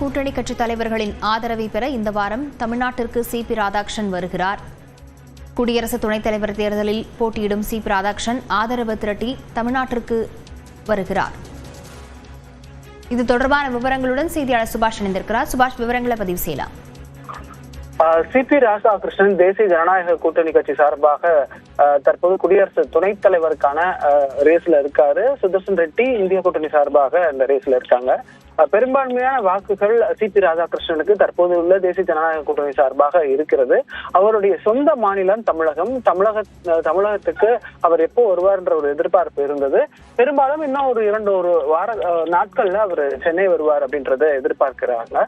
கூட்டணி கட்சி தலைவர்களின் ஆதரவை பெற இந்த வாரம் தமிழ்நாட்டிற்கு சி.பி. ராதாகிருஷ்ணன் வருகிறார். குடியரசு துணைத் தலைவர் தேர்தலில் போட்டியிடும் சி.பி. ராதாகிருஷ்ணன் ஆதரவு திரட்டி தமிழ்நாட்டிற்கு வருகிறார். இது தொடர்பான விவரங்களுடன் செய்தியாளர் சுபாஷ் இணைந்திருக்கிறார். சுபாஷ், விவரங்களை பதிவு செய்யலாம். சி.பி. ராதாகிருஷ்ணன் தேசிய ஜனநாயக கூட்டணி கட்சி சார்பாக தற்போது குடியரசு துணைத் தலைவருக்கான ரேஸ்ல இருக்காரு. சுதர்சன் ரெட்டி இந்திய கூட்டணி சார்பாக இந்த ரேஸ்ல இருக்காங்க. பெரும்பான்மையான வாக்குகள் சி.பி. ராதாகிருஷ்ணனுக்கு தற்போது உள்ள தேசிய ஜனநாயக கூட்டணி சார்பாக இருக்கிறது. அவருடைய சொந்த மாநிலம் தமிழகத்துக்கு அவர் எப்போ வருவார்ன்ற ஒரு எதிர்பார்ப்பு இருந்தது. பெரும்பாலும் இன்னும் ஒரு ஒரு வார நாட்கள்ல அவர் சென்னை வருவார் அப்படின்றத எதிர்பார்க்கிறாங்க.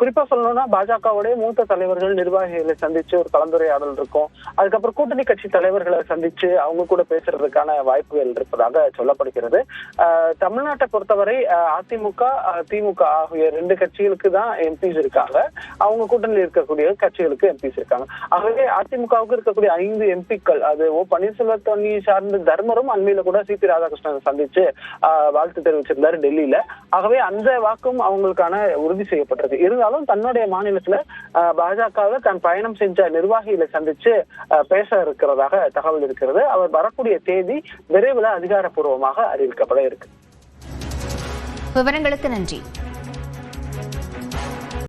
குறிப்பா சொல்லணும்னா பாஜகவுடைய மூத்த தலைவர்கள் நிர்வாகிகளை சந்திச்சு ஒரு கலந்துரையாடல் இருக்கும். அதுக்கப்புறம் கூட்டணி கட்சி தலைவர்களை சந்திச்சு அவங்க கூட பேசுறதுக்கான வாய்ப்புகள் இருப்பதாக சொல்லப்படுகிறது. தமிழ்நாட்டை பொறுத்தவரை அதிமுக திமுக ஆகிய 2 கட்சிகளுக்கு தான் எம்பிஸ் இருக்காங்க. அவங்க கூட்டணியில் இருக்கக்கூடிய கட்சிகளுக்கு எம்பிஸ் இருக்காங்க. ஆகவே அதிமுகவுக்கு இருக்கக்கூடிய 5 எம்பிக்கள், அது ஓ பன்னீர்செல்வத்தை சார்ந்த தர்மரும் அண்மையில கூட சி.பி. ராதாகிருஷ்ணன் சந்திச்சு வாழ்த்து தெரிவிச்சிருந்தாரு டெல்லியில. ஆகவே அந்த வாக்கும் அவங்களுக்கான உறுதி செய்யப்பட்டது. இருந்தாலும் தன்னுடைய மாநிலத்துல பாஜகவில் தன் பயணம் செஞ்ச நிர்வாகிகளை சந்திச்சு பேச இருக்கிறதாக தகவல் இருக்கிறது. அவர் வரக்கூடிய தேதி விரைவில் அதிகாரப்பூர்வமாக அறிவிக்கப்பட இருக்கு. விவரங்களுக்கு நன்றி.